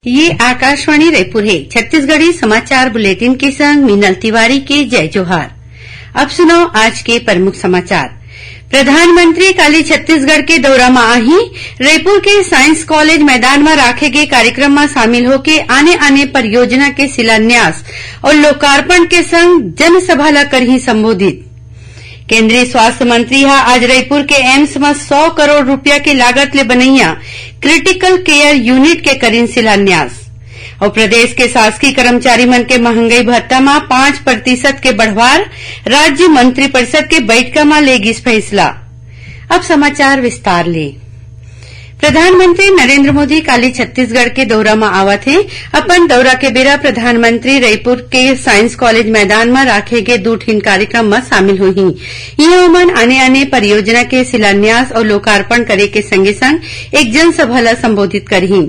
ये आकाशवाणी रायपुर है। छत्तीसगढ़ी समाचार बुलेटिन के संग मीनल तिवारी के जय जोहार। अब सुनो आज के प्रमुख समाचार। प्रधानमंत्री काली छत्तीसगढ़ के दौरा में आही रायपुर के साइंस कॉलेज मैदान में राखे गए कार्यक्रम में शामिल होके आने परियोजना के शिलान्यास और लोकार्पण के संग जनसभा ला करही संबोधित। केंद्रीय स्वास्थ्य मंत्री आज रायपुर के एम्स में 100 करोड़ रुपया की लागत ले बनैया क्रिटिकल केयर यूनिट के करीन शिलान्यास। और प्रदेश के शासकीय कर्मचारी मन के महंगाई भत्ता में 5% के बढ़वार राज्य मंत्रिपरिषद के बैठक में लेगिस फैसला। अब समाचार विस्तार ले। प्रधानमंत्री नरेंद्र मोदी काली छत्तीसगढ़ के दौरा में आवत है। अपन दौरा के बेरा प्रधानमंत्री रायपुर के साइंस कॉलेज मैदान में राखे गए 2 ठिन कार्यक्रम में शामिल हुई। यह उमन आने परियोजना के शिलान्यास और लोकार्पण करे के संगे संग एक जनसभा ला संबोधित करही।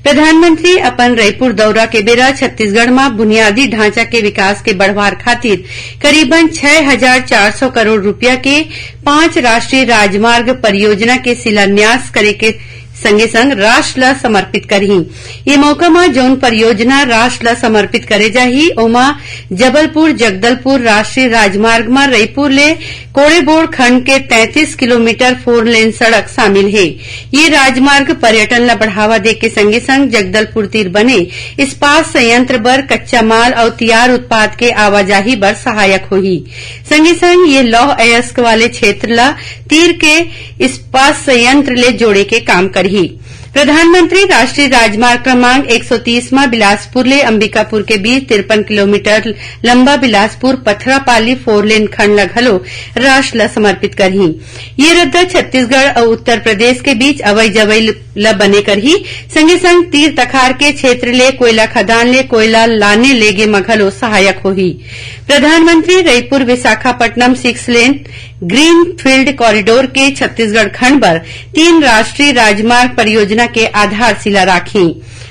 प्रधानमंत्री अपन रायपुर दौरा के बेरा छत्तीसगढ़ में बुनियादी ढांचा के विकास के बढ़वार खातिर करीबन 6,400 करोड़ रुपया के 5 राष्ट्रीय राजमार्ग परियोजना के शिलान्यास करे के संगे संग राष्ट्र ला समर्पित करही। ये मौका में जौन परियोजना राष्ट्र ला समर्पित करे जाही ओमा जबलपुर जगदलपुर राष्ट्रीय राजमार्ग में रायपुर ले कोड़ेबोड़ खंड के 33 किलोमीटर 4 लेन सड़क शामिल है। ये राजमार्ग पर्यटन ला बढ़ावा दे के संगे संग जगदलपुर तीर बने इस्पात संयंत्र बर कच्चा माल और तैयार उत्पाद के आवाजाही बर सहायक होही। संगे संग ये लौह अयस्क वाले क्षेत्र ला तीर के इस्पात संयंत्र ले जोड़े के काम करही। प्रधानमंत्री राष्ट्रीय राजमार्ग क्रमांक 130 में बिलासपुर ले अंबिकापुर के बीच 53 किलोमीटर लंबा बिलासपुर पथरापाली 4 लेन खंड ला घलो राष्ट्र ला समर्पित करही। ये रद्दा छत्तीसगढ़ और उत्तर प्रदेश के बीच अवई जवई ला बने करही। संगे संग तीर तखार के क्षेत्र ले कोयला खदान ले कोयला लाने लेगे में घलो सहायक होही। प्रधानमंत्री रायपुर विशाखापट्टनम 6 लेन ग्रीन फील्ड कॉरिडोर के छत्तीसगढ़ खंड पर 3 राष्ट्रीय राजमार्ग परियोजना के आधारशिला राखी।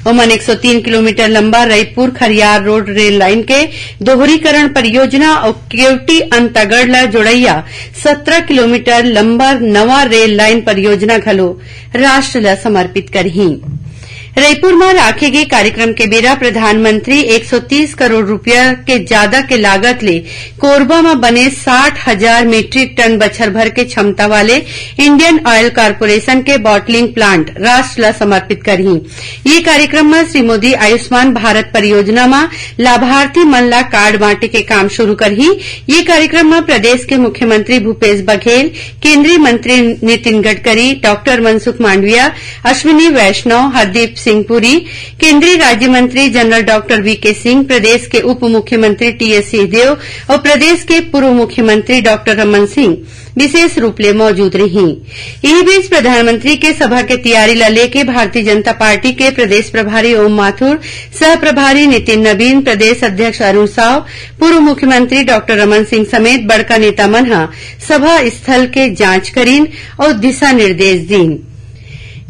ओमन 103 किलोमीटर लंबा Raipur Khariar road rail line के दोहरीकरण परियोजना और केवटी अंतागढ़ ला जोड़ैया 17 किलोमीटर लंबा नवा रेल लाइन परियोजना घलो राष्ट्र ला समर्पित करही। रायपुर में राखे गए कार्यक्रम के बेरा प्रधानमंत्री 130 करोड़ रुपया के ज्यादा के लागत ले कोरबा में बने 60,000 मीट्रिक टन बछर भर के क्षमता वाले इंडियन ऑयल कॉर्पोरेशन के बॉटलिंग प्लांट राष्ट्र ला समर्पित करही। ये कार्यक्रम में श्री मोदी आयुष्मान भारत परियोजना में लाभार्थी मन ला कार्ड बांटे के काम शुरू करही। ये कार्यक्रम में प्रदेश के मुख्यमंत्री भूपेश बघेल, केंद्रीय मंत्री नितिन गडकरी, डॉक्टर मनसुख मांडविया, अश्विनी वैष्णव, हरदीप सिंह पुरी, केंद्रीय राज्य मंत्री जनरल डॉक्टर वीके सिंह, प्रदेश के उप मुख्यमंत्री टीएस सिंहदेव और प्रदेश के पूर्व मुख्यमंत्री डॉक्टर रमन सिंह विशेष रूप ले मौजूद रही। इसी बीच प्रधानमंत्री के सभा के तैयारी ला लेके भारतीय जनता पार्टी के प्रदेश प्रभारी ओम माथुर, सह प्रभारी नितिन नवीन, प्रदेश अध्यक्ष अरुण साव, पूर्व मुख्यमंत्री डॉक्टर रमन सिंह समेत बड़का नेता मन सभा स्थल के जांच करीन और दिशा निर्देश दीन।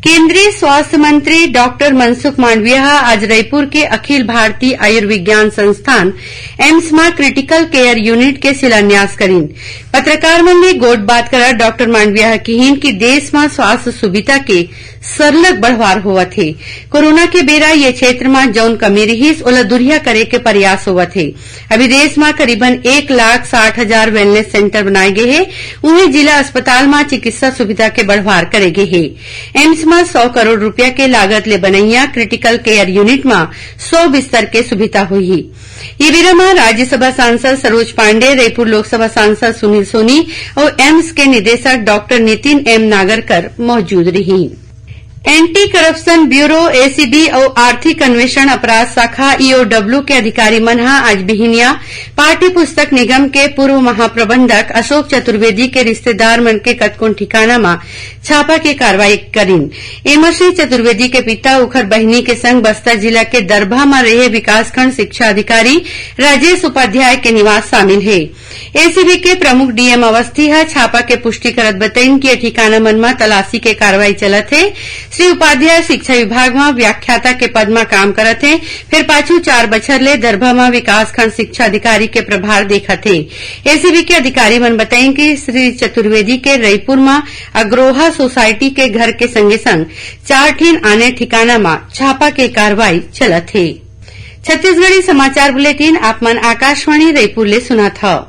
केंद्रीय स्वास्थ्य मंत्री डॉक्टर मनसुख मांडविया आज रायपुर के अखिल भारतीय आयुर्विज्ञान संस्थान एम्स में क्रिटिकल केयर यूनिट के शिलान्यास करीन। पत्रकार मन ने गोट बात करा डॉक्टर मांडविया कहीन कि देश में स्वास्थ्य सुविधा के सरलग बढ़वार होवत है। कोरोना के बेरा ये क्षेत्र में जौन कमी रहीस ओला दुरिया करे के प्रयास होवत है। अभी देश में करीबन 1,60,000 वेलनेस सेंटर बनाए गए हैं। उन्हें जिला अस्पताल में चिकित्सा सुविधा के बढ़वार करे गए है। एम्स में 100 करोड़ रुपया के लागत ले बनैया क्रिटिकल केयर यूनिट में 100 बिस्तर के सुविधा हुई। ये बेरा में राज्यसभा सांसद सरोज पांडे, रायपुर लोकसभा सांसद सुनील सोनी और एम्स के निदेशक डॉक्टर नितिन एम नागरकर मौजूद रही। एंटी करप्शन ब्यूरो एसीबी और आर्थिक अन्वेषण अपराध शाखा ईओडब्ल्यू के अधिकारी मन आज बिहिनिया पाठ्य पुस्तक निगम के पूर्व महाप्रबंधक अशोक चतुर्वेदी के रिश्तेदार मन के कतकोन ठिकाना में छापा के कार्रवाई करीन। एमा श्री चतुर्वेदी के पिता उखर बहिनी के संग बस्तर जिला के दरभा में रहे विकासखंड शिक्षा अधिकारी राजेश उपाध्याय के निवास शामिल है। एसीबी के प्रमुख डीएम अवस्थी छापा के पुष्टि करत बताइन कि ठिकाना मन में तलाशी के कार्रवाई चलत है। श्री उपाध्याय शिक्षा विभाग में व्याख्याता के पद में काम करत हैं, फिर पाछू 4 बछर ले दरभा में विकासखंड शिक्षा अधिकारी के प्रभार देखत हैं। एसीबी के अधिकारी मन बताएं कि श्री चतुर्वेदी के रईपुर में अग्रोहा सोसाइटी के घर के संगे संग 4 ठीन आने ठिकाना में छापा के कार्रवाई चलत है। छत्तीसगढ़ी समाचार बुलेटिन आप मन आकाशवाणी रईपुर ले सुनत हव।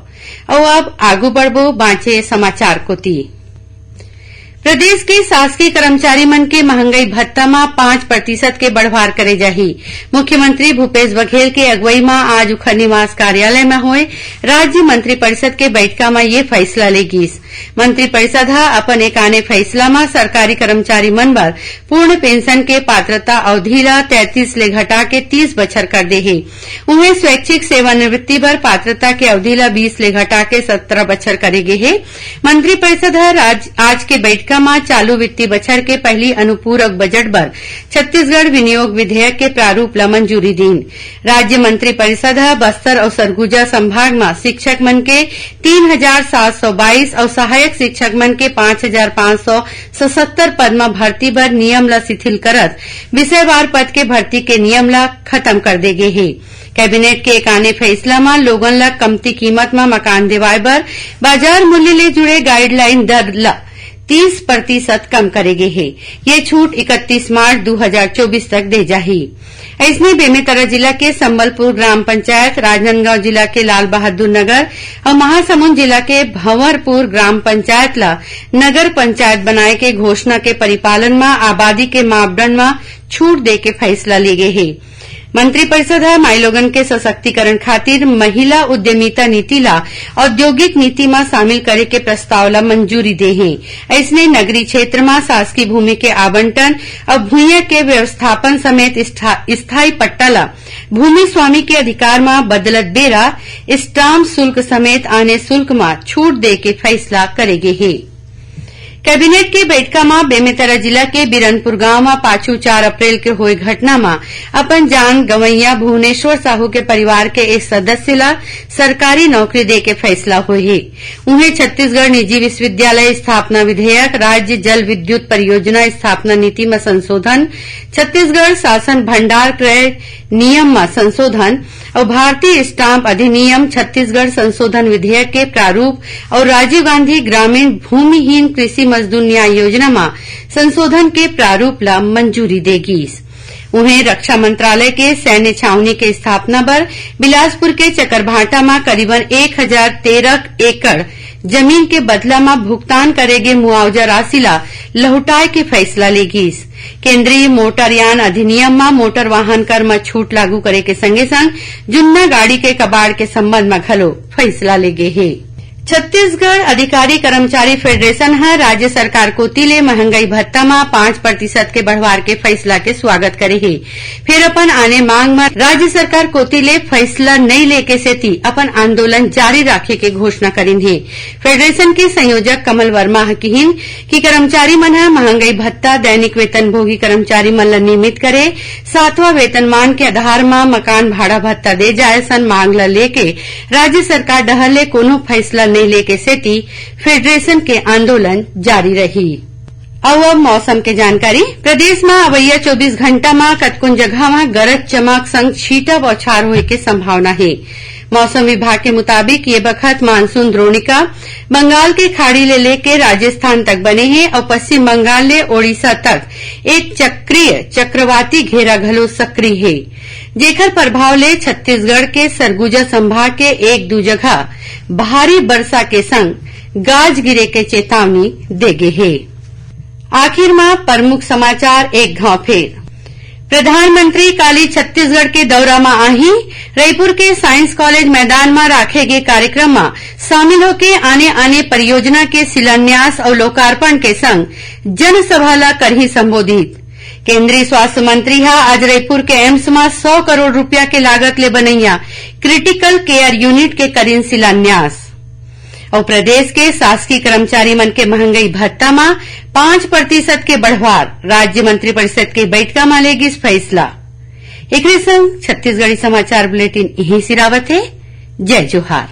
और अब आगू बढ़बो बाँचे समाचार कोती। प्रदेश के शासकीय कर्मचारी मन के महंगाई भत्ता में 5% के बढ़वार करे जाही। मुख्यमंत्री भूपेश बघेल के अगुवाई में आज उखर निवास कार्यालय में हुए राज्य मंत्रिपरिषद के बैठका में ये फैसला लेगीस। मंत्रिपरिषद ह अपन एक आने फैसला में सरकारी कर्मचारी मन बर पूर्ण पेंशन के पात्रता अवधि ला 33 ले घटा के 30 बछर कर दे हे। उन्हें स्वैच्छिक सेवानिवृत्ति बर पात्रता के अवधि ला 20 ले घटा के 17 बछर करे गे हे। मंत्रिपरिषद आज के बैठका में चालू वित्तीय बछर के पहली अनुपूरक बजट बर छत्तीसगढ़ विनियोग विधेयक के प्रारूप ला मंजूरी दीन। राज्य मंत्रिपरिषद बस्तर और सरगुजा संभाग में शिक्षक मन के 3,722 और सहायक शिक्षक मन के 5,577 पद में भर्ती बर नियम ला शिथिल करत विषयवार पद के भर्ती के नियम ला खत्म कर दे गे हे। कैबिनेट के एक आने फैसला में लोगन ला कमती कीमत में मकान दिवाए बर बाजार मूल्य ले जुड़े गाइडलाइन दर ला 30% कम करेगे है। ये छूट 31 मार्च 2024 तक दे जाही। ऐसने बेमेतरा जिला के संबलपुर ग्राम पंचायत, राजनांदगांव जिला के लाल बहादुर नगर और महासमुंद जिला के भंवरपुर ग्राम पंचायत ला नगर पंचायत बनाए के घोषणा के परिपालन में आबादी के मापदंड में छूट दे के फैसला ले गए है। मंत्रिपरिषद माई लोगन के सशक्तिकरण खातिर महिला उद्यमिता नीति ला औद्योगिक नीति में शामिल करे के प्रस्ताव ला मंजूरी दे है। ऐसने नगरीय क्षेत्र में शासकीय भूमि के आवंटन और भूमि के व्यवस्थापन समेत स्थायी पट्टा ला भूमि स्वामी के अधिकार में बदलत बेरा स्टाम्प शुल्क समेत आने शुल्क में छूट दे के फैसला करेगे है। कैबिनेट के बैठका में बेमेतरा जिला के बिरनपुर गांव में पाछू 4 अप्रैल के हुए घटना में अपन जान गंवैया भुवनेश्वर साहू के परिवार के एक सदस्य ला सरकारी नौकरी दे के फैसला हुए है। उन्हें छत्तीसगढ़ निजी विश्वविद्यालय स्थापना विधेयक, राज्य जल विद्युत परियोजना स्थापना नीति में संशोधन, छत्तीसगढ़ शासन भंडार क्रय नियम में संशोधन और भारतीय स्टाम्प अधिनियम छत्तीसगढ़ संशोधन विधेयक के प्रारूप और राजीव गांधी ग्रामीण भूमिहीन कृषि मजदूर न्याय योजना में संशोधन के प्रारूप ला मंजूरी देगी। उन्हें रक्षा मंत्रालय के सैन्य छावनी के स्थापना पर बिलासपुर के चकरभाटा में करीबन 1013 एकड़ जमीन के बदला में भुगतान करेगे मुआवजा राशि ला लहुटाए के फैसला लेगी। केंद्रीय मोटरयान अधिनियम में मोटर वाहन कर में छूट लागू करे के संगे संग जुन्ना गाड़ी के कबाड़ के संबंध में घलो फैसला लेगे है। छत्तीसगढ़ अधिकारी कर्मचारी फेडरेशन है राज्य सरकार कोती ले महंगाई भत्ता में 5% के बढ़वार के फैसला के स्वागत करे है। फिर अपन आने मांग में राज्य सरकार कोती ले फैसला नहीं लेके सेती अपन आंदोलन जारी रखे के घोषणा करीन है। फेडरेशन के संयोजक कमल वर्मा कहिन कि कर्मचारी मन महंगाई भत्ता दैनिक वेतन भोगी कर्मचारी मन ला नियमित करे, 7वां वेतनमान के आधार में मकान भाड़ा भत्ता दे जाए सन मांग ला लेके राज्य सरकार डहर ले कोनो फैसला नहीं लेके सेती फेडरेशन के आंदोलन जारी रही। अब मौसम के जानकारी। प्रदेश में अवैया 24 घंटा में कतकुन जगह में गरज चमक संग छींटा बौछार होए के संभावना है। मौसम विभाग के मुताबिक ये बखत मानसून द्रोणिका बंगाल के खाड़ी ले लेके राजस्थान तक बने हैं और पश्चिम बंगाल ले ओडिशा तक एक चक्रीय चक्रवाती घेरा घलो सक्रिय है, जेकर प्रभाव ले छत्तीसगढ़ के सरगुजा संभाग के 1-2 जगह भारी वर्षा के संग गाज गिरे के चेतावनी देगे है। आखिर में प्रमुख समाचार एक घाव फेर। प्रधानमंत्री काली छत्तीसगढ़ के दौरा में आही रईपुर के साइंस कॉलेज मैदान में राखे गए कार्यक्रम में शामिल होके आने परियोजना के शिलान्यास और लोकार्पण के संग जनसभा ला करही संबोधित। केंद्रीय स्वास्थ्य मंत्री आज रईपुर के एम्स में 100 करोड़ रुपया के लागत ले बनैया क्रिटिकल केयर यूनिट के करीन शिलान्यास। और प्रदेश के शासकीय कर्मचारी मन के महंगाई भत्ता में 5% के बढ़वार राज्य मंत्रिपरिषद के बैठका में लेगी फैसला। एक संग छत्तीसगढ़ी समाचार बुलेटिन यहीं सिरावत है। जय जोहार।